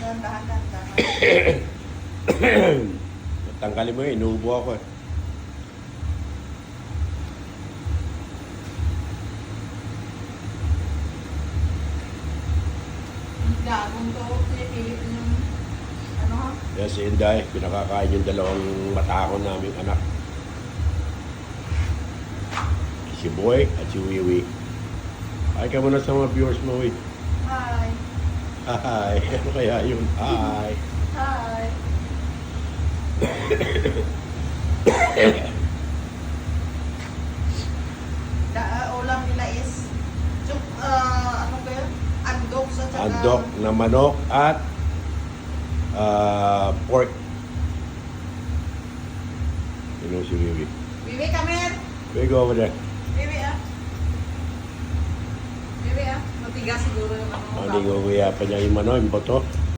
Dahan-dahan. Tanggalin mo yun, inuubo ako eh. Gagong to, pinipilit yung ano ha? Kaya si Inday, pinakakain yung dalawang matako naming anak. Si Boy at si Wiwi. Hi ka muna sa mga viewers mo, Wiwi. Hi. Hi. Ano kaya yun? Hi. Hi. Ulam nila is ano ba yun? Andok sa tsaka... Andok na manok at pork. You know si Wiwi. Bibi, come here. We go over there. Bibi ah. Bibi ah. Matigas siguro yung ano. Hindi ko kuya pa niya yung ano, yung boto.